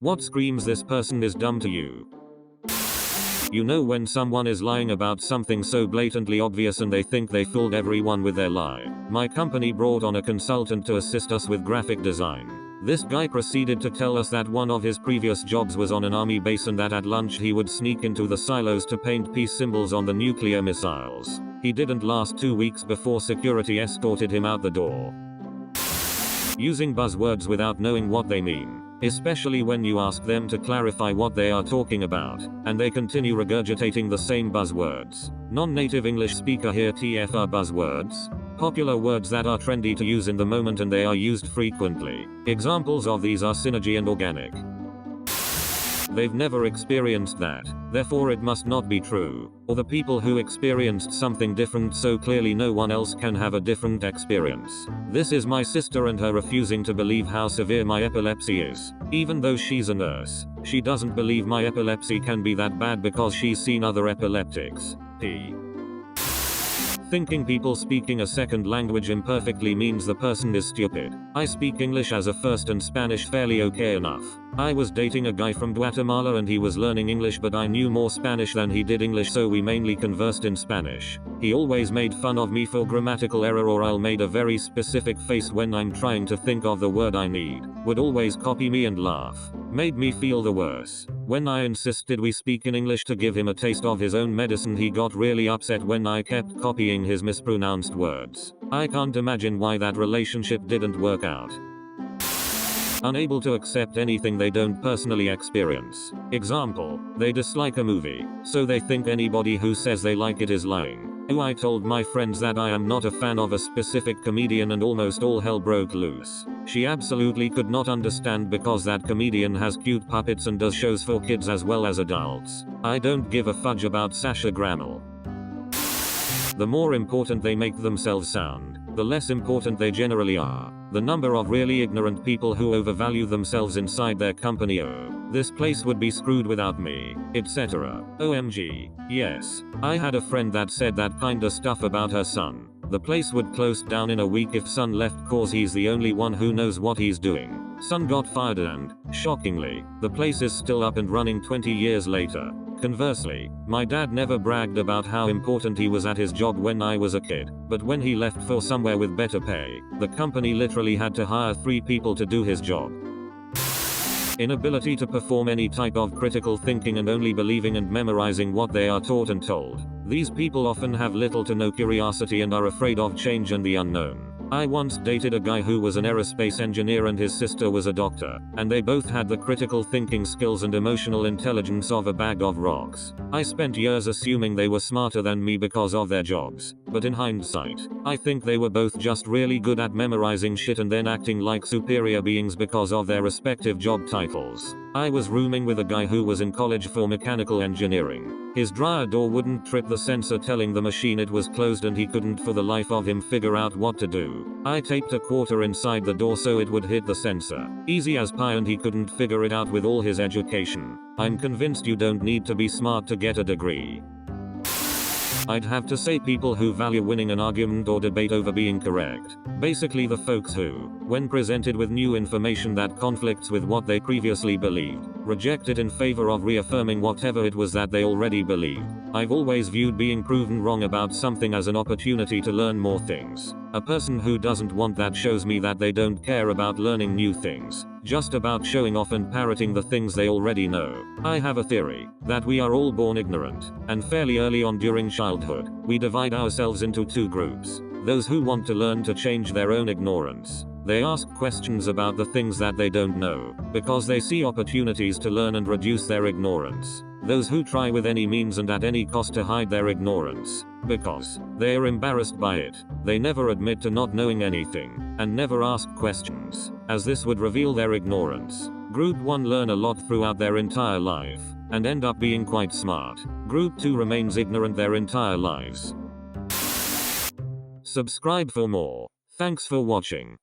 What screams this person is dumb to you? You know when someone is lying about something so blatantly obvious and they think they fooled everyone with their lie. My company brought on a consultant to assist us with graphic design. This guy proceeded to tell us that one of his previous jobs was on an army base and that at lunch he would sneak into the silos to paint peace symbols on the nuclear missiles. He didn't last 2 weeks before security escorted him out the door. Using buzzwords without knowing what they mean, especially when you ask them to clarify what they are talking about, and they continue regurgitating the same buzzwords. Non-native English speaker here TFR buzzwords. Popular words that are trendy to use in the moment and they are used frequently. Examples of these are synergy and organic. They've never experienced that, therefore it must not be true. Or the people who experienced something different so clearly no one else can have a different experience. This is my sister and her refusing to believe how severe my epilepsy is. Even though she's a nurse, she doesn't believe my epilepsy can be that bad because she's seen other epileptics. Thinking people speaking a second language imperfectly means the person is stupid. I speak English as a first and Spanish fairly okay enough. I was dating a guy from Guatemala and he was learning English but I knew more Spanish than he did English so we mainly conversed in Spanish. He always made fun of me for grammatical error or I'll made a very specific face when I'm trying to think of the word I need. Would always copy me and laugh. Made me feel the worse. When I insisted we speak in English to give him a taste of his own medicine he got really upset when I kept copying his mispronounced words. I can't imagine why that relationship didn't work out. Unable to accept anything they don't personally experience. Example, they dislike a movie, so they think anybody who says they like it is lying. Oh, I told my friends that I am not a fan of a specific comedian and almost all hell broke loose. She absolutely could not understand because that comedian has cute puppets and does shows for kids as well as adults. I don't give a fudge about Sasha Grammel. The more important they make themselves sound, the less important they generally are. The number of really ignorant people who overvalue themselves inside their company. Oh, this place would be screwed without me, etc. OMG. Yes, I had a friend that said that kinda stuff about her son. The place would close down in a week if son left cause he's the only one who knows what he's doing. Son got fired and, shockingly, the place is still up and running 20 years later. Conversely, my dad never bragged about how important he was at his job when I was a kid, but when he left for somewhere with better pay, the company literally had to hire 3 people to do his job. Inability to perform any type of critical thinking and only believing and memorizing what they are taught and told. These people often have little to no curiosity and are afraid of change and the unknown. I once dated a guy who was an aerospace engineer and his sister was a doctor, and they both had the critical thinking skills and emotional intelligence of a bag of rocks. I spent years assuming they were smarter than me because of their jobs, but in hindsight, I think they were both just really good at memorizing shit and then acting like superior beings because of their respective job titles. I was rooming with a guy who was in college for mechanical engineering. His dryer door wouldn't trip the sensor telling the machine it was closed and he couldn't for the life of him figure out what to do. I taped a quarter inside the door so it would hit the sensor. Easy as pie and he couldn't figure it out with all his education. I'm convinced you don't need to be smart to get a degree. I'd have to say people who value winning an argument or debate over being correct. Basically the folks who, when presented with new information that conflicts with what they previously believed, reject it in favor of reaffirming whatever it was that they already believed. I've always viewed being proven wrong about something as an opportunity to learn more things. A person who doesn't want that shows me that they don't care about learning new things, just about showing off and parroting the things they already know. I have a theory that we are all born ignorant, and fairly early on during childhood, we divide ourselves into 2 groups. Those who want to learn to change their own ignorance. They ask questions about the things that they don't know, because they see opportunities to learn and reduce their ignorance. Those who try with any means and at any cost to hide their ignorance, because they are embarrassed by it. They never admit to not knowing anything, and never ask questions, as this would reveal their ignorance. Group 1 learn a lot throughout their entire life, and end up being quite smart. Group 2 remains ignorant their entire lives. Subscribe for more. Thanks for watching.